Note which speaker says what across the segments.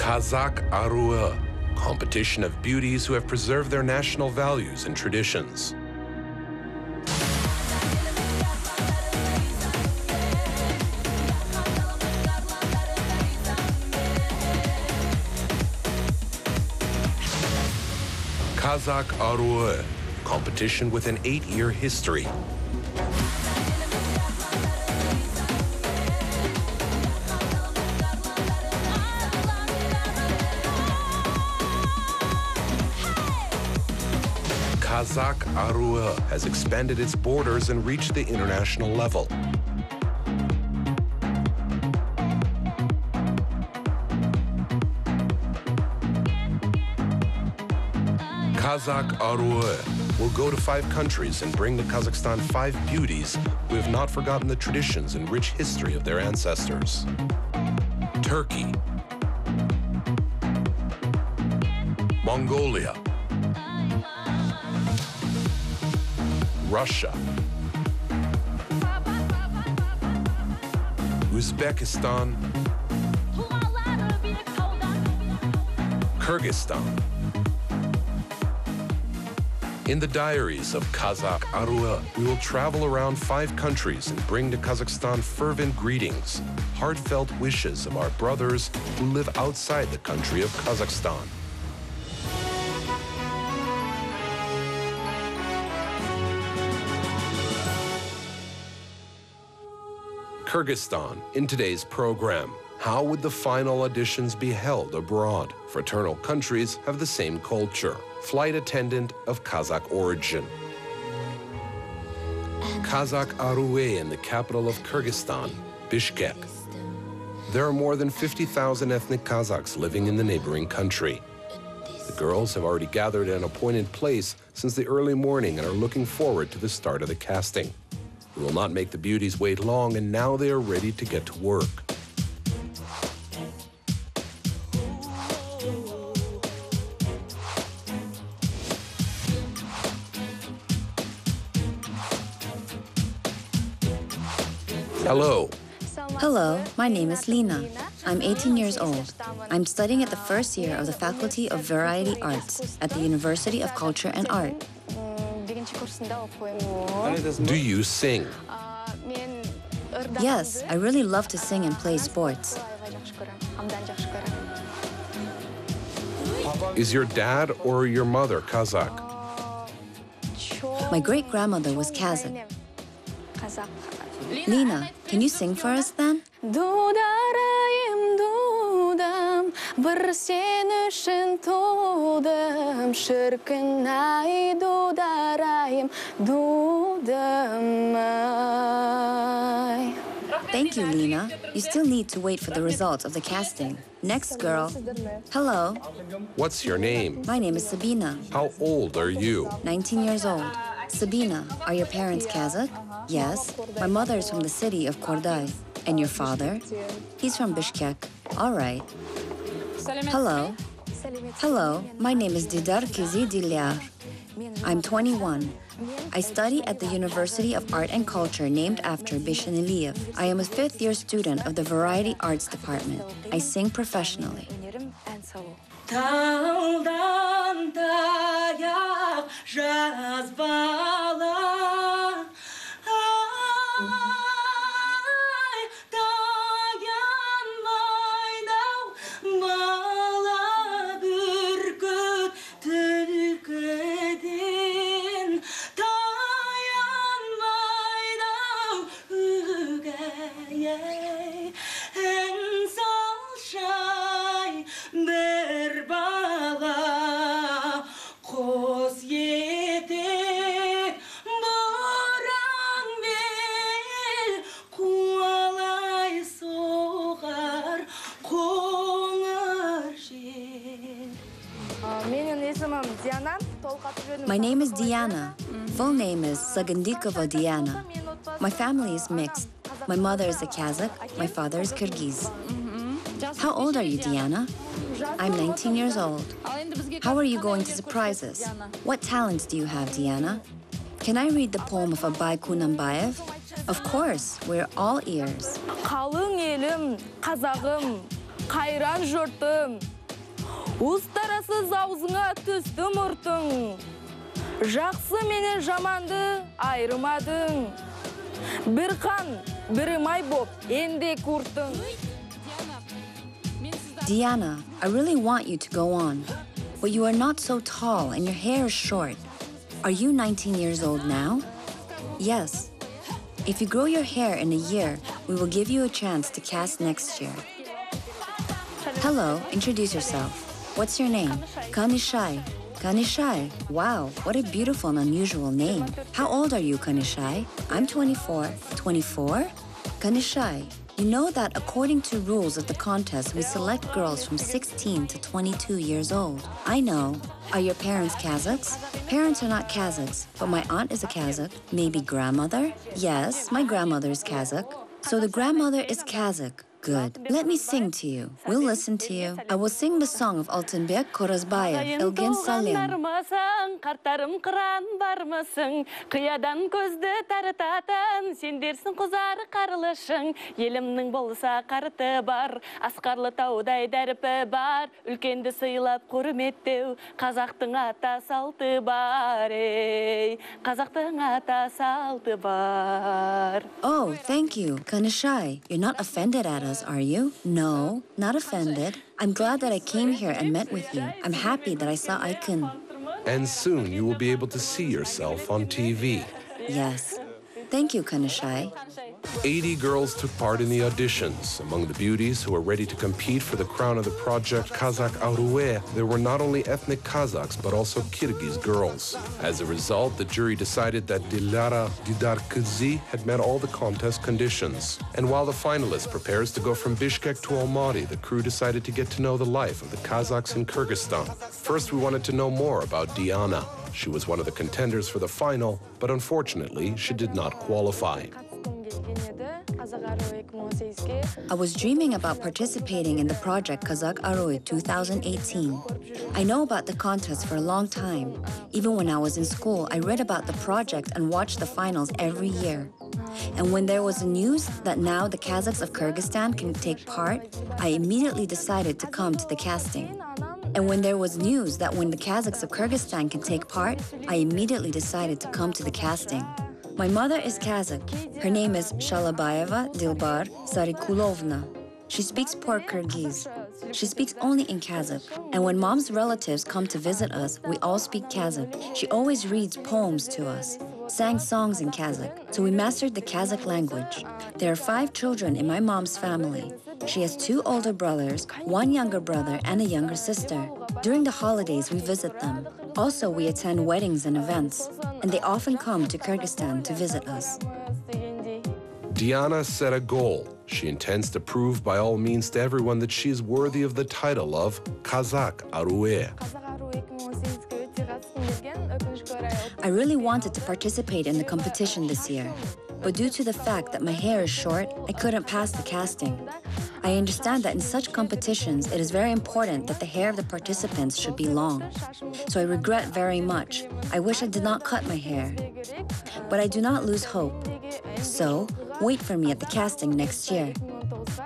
Speaker 1: Kazak Aruy, competition of beauties who have preserved their national values and traditions. Kazak Aruy, competition with an 8-year history. Kazak Aruy has expanded its borders and reached the international level. Kazak Aruy will go to 5 countries and bring to Kazakhstan 5 beauties who have not forgotten the traditions and rich history of their ancestors. Turkey, Mongolia, Russia, Uzbekistan, Kyrgyzstan. In the diaries of Kazak Aruy, we will travel around 5 countries and bring to Kazakhstan fervent greetings, heartfelt wishes of our brothers who live outside the country of Kazakhstan. Kyrgyzstan, in today's program. How would the final auditions be held abroad? Fraternal countries have the same culture. Flight attendant of Kazakh origin. Kazak Aruy in the capital of Kyrgyzstan, Bishkek. There are more than 50,000 ethnic Kazakhs living in the neighboring country. The girls have already gathered at an appointed place since the early morning and are looking forward to the start of the casting. We will not make the beauties wait long, and now they are ready to get to work. Hello.
Speaker 2: Hello, my name is Lina. I'm 18 years old. I'm studying at the first year of the Faculty of Variety Arts at the University of Culture and Art.
Speaker 1: Do you sing?
Speaker 2: Yes, I really love to sing and play sports.
Speaker 1: Is your dad or your mother Kazakh?
Speaker 2: My great-grandmother was Kazakh. Lina, can you sing for us then?
Speaker 3: Дударайым, дудам, бір сен үшін тудым, шіркін-ай, дударайым, дудам-ай.
Speaker 2: Thank you, Lina. You still need to wait for the results of the casting. Next girl. Hello.
Speaker 1: What's your name?
Speaker 2: My name is Sabina.
Speaker 1: How old are you?
Speaker 2: 19 years old. Sabina, are your parents Kazakh? Yes. My mother is from the city of Korday. And your father? He's from Bishkek. All right. Hello. Hello, my name is Didar Kizi Dilyar. I'm 21. I study at the University of Art and Culture named after Bishaniliyev. I am a 5th-year student of the Variety Arts Department. I sing professionally. My name is Diana. Full name is Sagandikova Diana. My family is mixed. My mother is a Kazakh, my father is Kyrgyz. How old are you, Diana? I'm 19 years old. How are you going to surprise us? What talents do you have, Diana? Can I read the poem of Abay Kunanbayev? Of course, we're all ears.
Speaker 3: Қалың елім, қазағым, қайран жұртым, Ustarasız ağzına tüstü murtun. Жақсы менен жаманды айырмадың. Bir kan, bir may boп, ende kurtun.
Speaker 2: Diana, I really want you to go on, but you are not so tall and your hair is short. Are you 19 years old now? Yes. If you grow your hair in a year, we will give you a chance to cast next year. Hello, introduce yourself. What's your name? Kanishai. Kanishai. Wow, what a beautiful and unusual name. How old are you, Kanishai? I'm 24. 24? Kanishai, you know that according to rules of the contest, we select girls from 16 to 22 years old. I know. Are your parents Kazakhs? Parents are not Kazakhs, but my aunt is a Kazakh. Maybe grandmother? Yes, my grandmother is Kazakh. So the grandmother is Kazakh. Good. Let me sing to you. We'll listen to you. I will sing the song of Altınbek Korazbayev, Ilgin Salim.
Speaker 3: Kartarım kıran var mısın? Kıyadan közde tarıtatan, sen dersin kuzarı karılışın. Yelimnin bolsa karıtı var, askarlı tauday dərpi var. Ülkendi sıylap hürmetteu, Kazaktın ata saltı var. Kazaktın ata saltı var.
Speaker 2: Oh, thank you. Kanishai, you're not offended at us, are you? No, not offended. I'm glad that I came here and met with you. I'm happy that I saw Aykın.
Speaker 1: And soon you will be able to see yourself on TV.
Speaker 2: Yes. Thank you, Kanishai.
Speaker 1: 80 girls took part in the auditions. Among the beauties who were ready to compete for the crown of the project Kazak Aruy, there were not only ethnic Kazakhs, but also Kyrgyz girls. As a result, the jury decided that Dilara Didarkadze had met all the contest conditions. And while the finalist prepares to go from Bishkek to Almaty, the crew decided to get to know the life of the Kazakhs in Kyrgyzstan. First, we wanted to know more about Diana. She was one of the contenders for the final, but unfortunately, she did not qualify.
Speaker 2: I was dreaming about participating in the project Kazak Aruy 2018. I know about the contest for a long time. Even when I was in school, I read about the project and watched the finals every year. And when there was news that now the Kazakhs of Kyrgyzstan can take part, I immediately decided to come to the casting. And when there was news that when the Kazakhs of Kyrgyzstan can take part, I immediately decided to come to the casting. My mother is Kazakh. Her name is Shalabayeva Dilbar Sarikulovna. She speaks poor Kyrgyz. She speaks only in Kazakh. And when mom's relatives come to visit us, we all speak Kazakh. She always reads poems to us, sang songs in Kazakh, so we mastered the Kazakh language. There are 5 children in my mom's family. She has 2 older brothers, 1 younger brother, and a younger sister. During the holidays, we visit them. Also, we attend weddings and events, and they often come to Kyrgyzstan to visit us.
Speaker 1: Diana set a goal. She intends to prove by all means to everyone that she is worthy of the title of Kazak Aruy.
Speaker 2: I really wanted to participate in the competition this year, but due to the fact that my hair is short, I couldn't pass the casting. I understand that in such competitions, it is very important that the hair of the participants should be long. So I regret very much. I wish I did not cut my hair. But I do not lose hope. So, wait for me at the casting next year.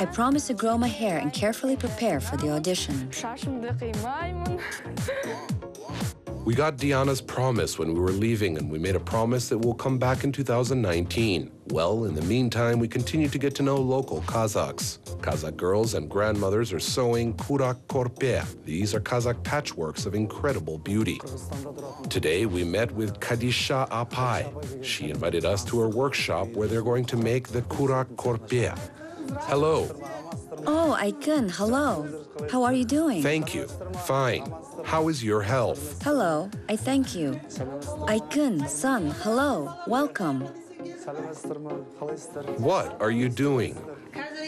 Speaker 2: I promise to grow my hair and carefully prepare for the audition.
Speaker 1: We got Diana's promise when we were leaving, and we made a promise that we'll come back in 2019. Well, in the meantime, we continue to get to know local Kazakhs. Kazakh girls and grandmothers are sewing kurak korpe. These are Kazakh patchworks of incredible beauty. Today, we met with Kadisha Apai. She invited us to her workshop where they're going to make the kurak korpe. Hello.
Speaker 2: Oh, Aykın, hello. How are you doing?
Speaker 1: Thank you. Fine. How is your health?
Speaker 2: Hello, I thank you. Aykın, son, hello, welcome.
Speaker 1: What are you doing?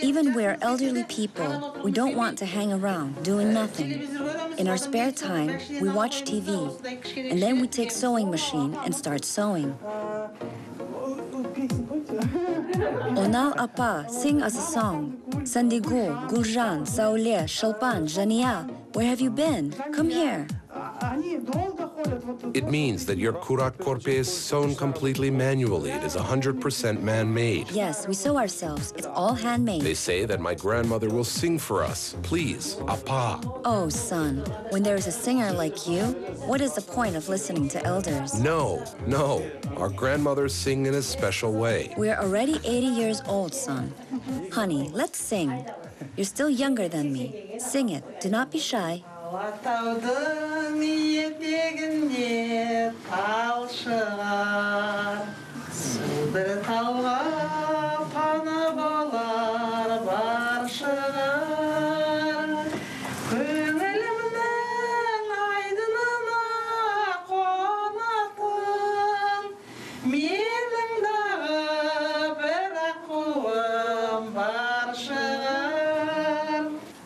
Speaker 2: Even we're elderly people, we don't want to hang around doing nothing. In our spare time, we watch TV, and then we take sewing machine and start sewing. Onal Apa, sing us a song. Sandigul, Guljan, Saule, Shalpan, Jania, where have you been? Come here.
Speaker 1: It means that your kurak korpe is sewn completely manually. It is 100% man-made.
Speaker 2: Yes, we sew ourselves. It's all handmade.
Speaker 1: They say that my grandmother will sing for us. Please, apa.
Speaker 2: Oh, son, when there is a singer like you, what is the point of listening to elders?
Speaker 1: No. Our grandmothers sing in a special way.
Speaker 2: We're already 80 years old, son. Honey, let's sing. You're still younger than me. Sing it. Do not be shy.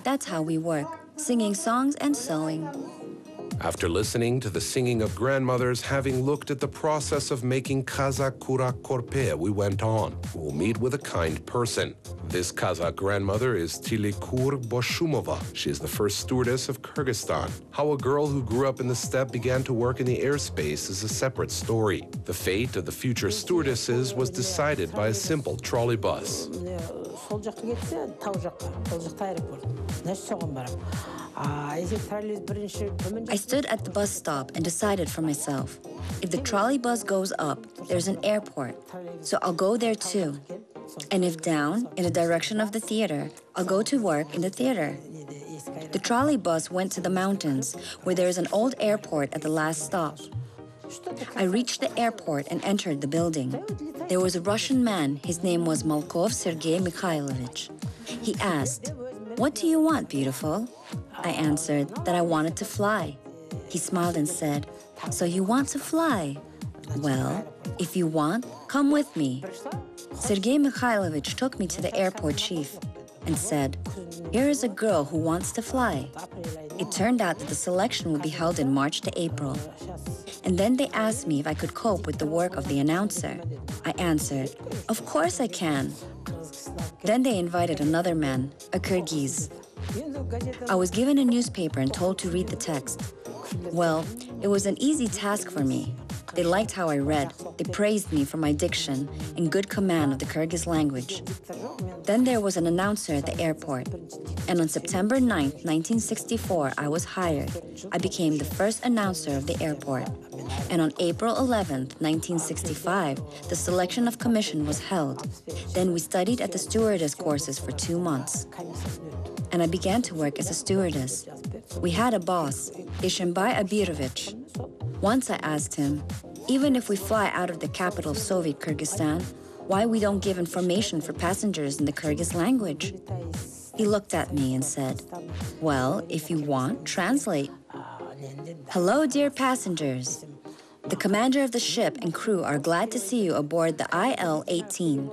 Speaker 2: That's how we work, singing songs and sewing.
Speaker 1: After listening to the singing of grandmothers, having looked at the process of making Kazak kurak korpe, we went on. We'll meet with a kind person. This Kazakh grandmother is Tilikur Boshumova. She is the first stewardess of Kyrgyzstan. How a girl who grew up in the steppe began to work in the airspace is a separate story. The fate of the future stewardesses was decided by a simple trolley bus.
Speaker 2: I stood at the bus stop and decided for myself. If the trolley bus goes up, there's an airport, so I'll go there too. And if down, in the direction of the theater, I'll go to work in the theater. The trolley bus went to the mountains, where there's an old airport at the last stop. I reached the airport and entered the building. There was a Russian man. His name was Malkov Sergei Mikhailovich. He asked, "What do you want, beautiful?" I answered that I wanted to fly. He smiled and said, "So you want to fly? Well, if you want, come with me." Sergei Mikhailovich took me to the airport chief and said, "Here is a girl who wants to fly." It turned out that the selection would be held in March to April. And then they asked me if I could cope with the work of the announcer. I answered, "Of course I can." Then they invited another man, a Kyrgyz. I was given a newspaper and told to read the text. Well, it was an easy task for me. They liked how I read. They praised me for my diction and good command of the Kyrgyz language. Then there was an announcer at the airport. And on September 9th, 1964, I was hired. I became the first announcer of the airport. And on April 11th, 1965, the selection of commission was held. Then we studied at the stewardess courses for 2 months. And I began to work as a stewardess. We had a boss, Ishimbai Abirovich. Once I asked him, even if we fly out of the capital of Soviet Kyrgyzstan, why we don't give information for passengers in the Kyrgyz language? He looked at me and said, "Well, if you want, translate." "Hello, dear passengers. The commander of the ship and crew are glad to see you aboard the IL-18.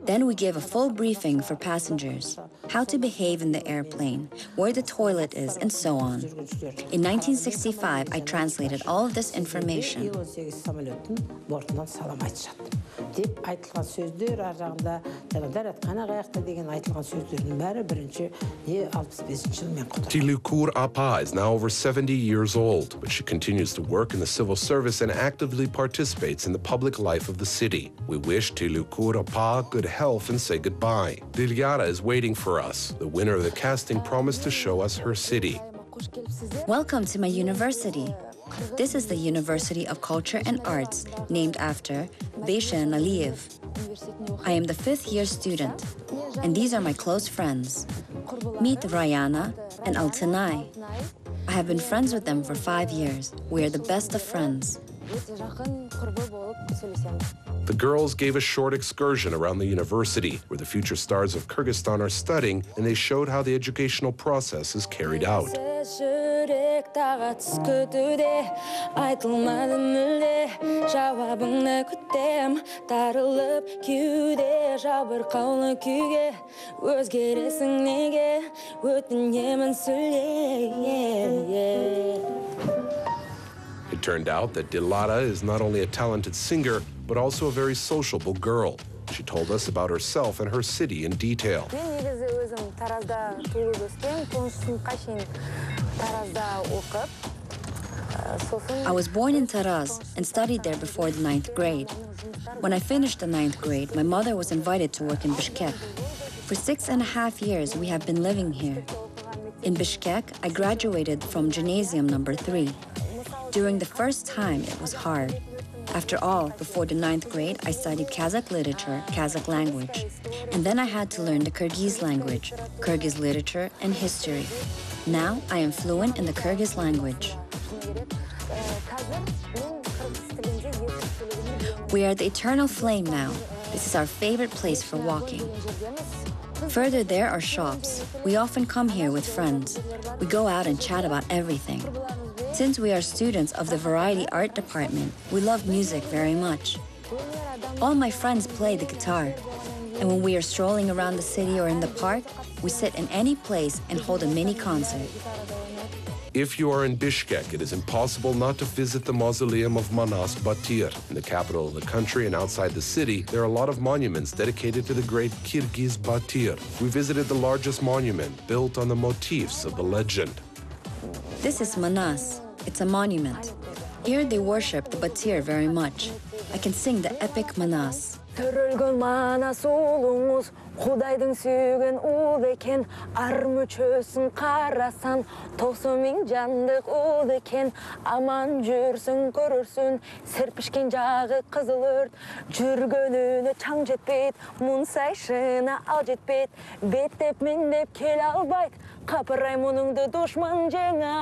Speaker 2: Then we give a full briefing for passengers, how to behave in the airplane, where the toilet is, and so on. In 1965, I translated all of this information.
Speaker 1: Tilukur Apa is now over 70 years old, but she continues to work in the civil service and actively participates in the public life of the city. We wish Tilukur Apa good health and say goodbye. Dilyara is waiting for us. The winner of the casting promised to show us her city.
Speaker 2: Welcome to my university. This is the University of Culture and Arts, named after Beshan Aliyev. I am the 5th-year student, and these are my close friends. Meet Rayana and Altanay. I have been friends with them for 5 years. We are the best of friends.
Speaker 1: The girls gave a short excursion around the university, where the future stars of Kyrgyzstan are studying, and they showed how the educational process is carried out. It turned out that Dilara is not only a talented singer, but also a very sociable girl. She told us about herself and her city in detail.
Speaker 2: I was born in Taraz and studied there before the 9th grade. When I finished the 9th grade, my mother was invited to work in Bishkek. For 6.5 years, we have been living here. In Bishkek, I graduated from gymnasium number 3. During the first time, it was hard. After all, before the 9th grade, I studied Kazakh literature, Kazakh language. And then I had to learn the Kyrgyz language, Kyrgyz literature, and history. Now, I am fluent in the Kyrgyz language. We are at the Eternal Flame now. This is our favorite place for walking. Further there are shops. We often come here with friends. We go out and chat about everything. Since we are students of the Variety Art Department, we love music very much. All my friends play the guitar. And when we are strolling around the city or in the park, we sit in any place and hold a mini concert.
Speaker 1: If you are in Bishkek, it is impossible not to visit the mausoleum of Manas Batyr. In the capital of the country and outside the city, there are a lot of monuments dedicated to the great Kyrgyz Batyr. We visited the largest monument, built on the motifs of the legend.
Speaker 2: This is Manas. It's a monument. Here they worship the Batyr very much. I can sing the epic Manas.
Speaker 4: Төрөлгөн манас улуңуз Кудайдын сүйгөн ул экен ар мүчөсүн карасан 90 миң жандык ул экен аман жүрсүн көрөрсүн серпишкен жагы кызыл өрт жүргөнүнө чаң жетпейт мун сайшына ал жетпейт беттеп мендеп келе албайт капырай мунуңду душман жеңе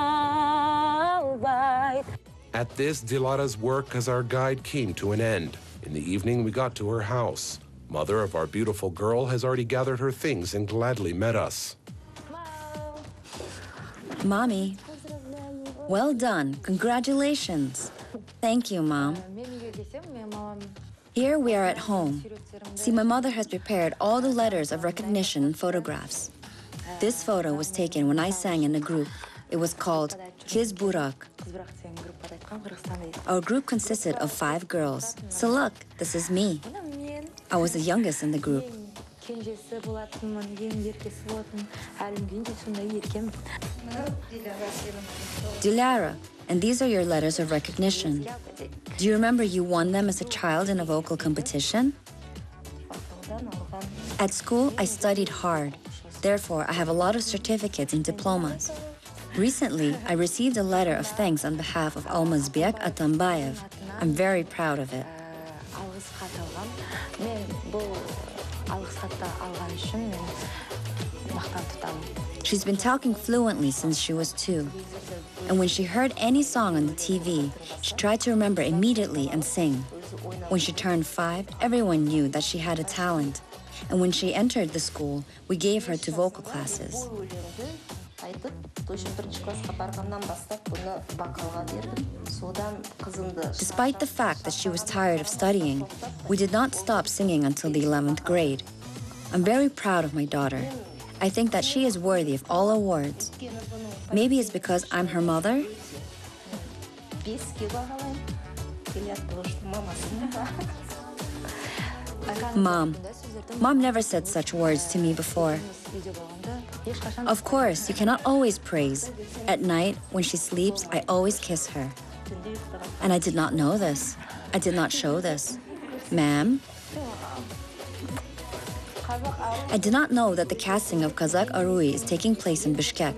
Speaker 4: албайт.
Speaker 1: At this, Dilara's work as our guide came to an end. In the evening, we got to her house. Mother of our beautiful girl has already gathered her things and gladly met us.
Speaker 2: Mommy. Well done. Congratulations. Thank you, Mom. Here we are at home. See, my mother has prepared all the letters of recognition and photographs. This photo was taken when I sang in a group. It was called Kiz Burak. Our group consisted of 5 girls. So look, this is me. I was the youngest in the group. Dilara, and these are your letters of recognition. Do you remember you won them as a child in a vocal competition? At school, I studied hard. Therefore, I have a lot of certificates and diplomas. Recently, I received a letter of thanks on behalf of Almazbek Atambayev. I'm very proud of it. She's been talking fluently since she was 2. And when she heard any song on the TV, she tried to remember immediately and sing. When she turned 5, everyone knew that she had a talent. And when she entered the school, we gave her to vocal classes. Despite the fact that she was tired of studying, we did not stop singing until the 11th grade. I'm very proud of my daughter. I think that she is worthy of all awards. Maybe it's because I'm her mother? Mom never said such words to me before. Of course, you cannot always praise. At night, when she sleeps, I always kiss her. And I did not know this. I did not show this. Ma'am? I did not know that the casting of Kazak Aruy is taking place in Bishkek.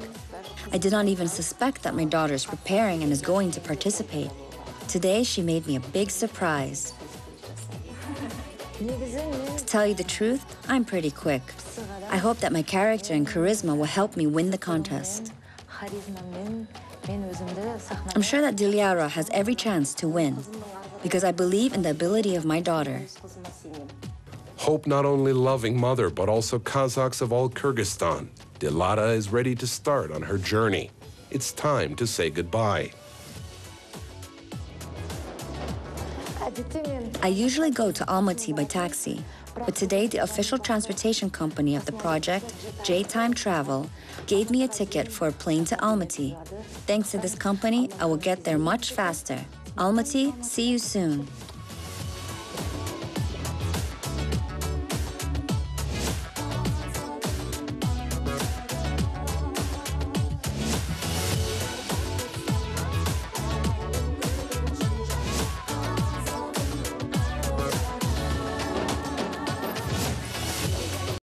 Speaker 2: I did not even suspect that my daughter is preparing and is going to participate. Today, she made me a big surprise. To tell you the truth, I'm pretty quick. I hope that my character and charisma will help me win the contest. I'm sure that Dilara has every chance to win, because I believe in the ability of my daughter.
Speaker 1: Hope not only loving mother, but also Kazakhs of all Kyrgyzstan. Dilara is ready to start on her journey. It's time to say goodbye.
Speaker 2: I usually go to Almaty by taxi, but today the official transportation company of the project, J-Time Travel, gave me a ticket for a plane to Almaty. Thanks to this company, I will get there much faster. Almaty, see you soon.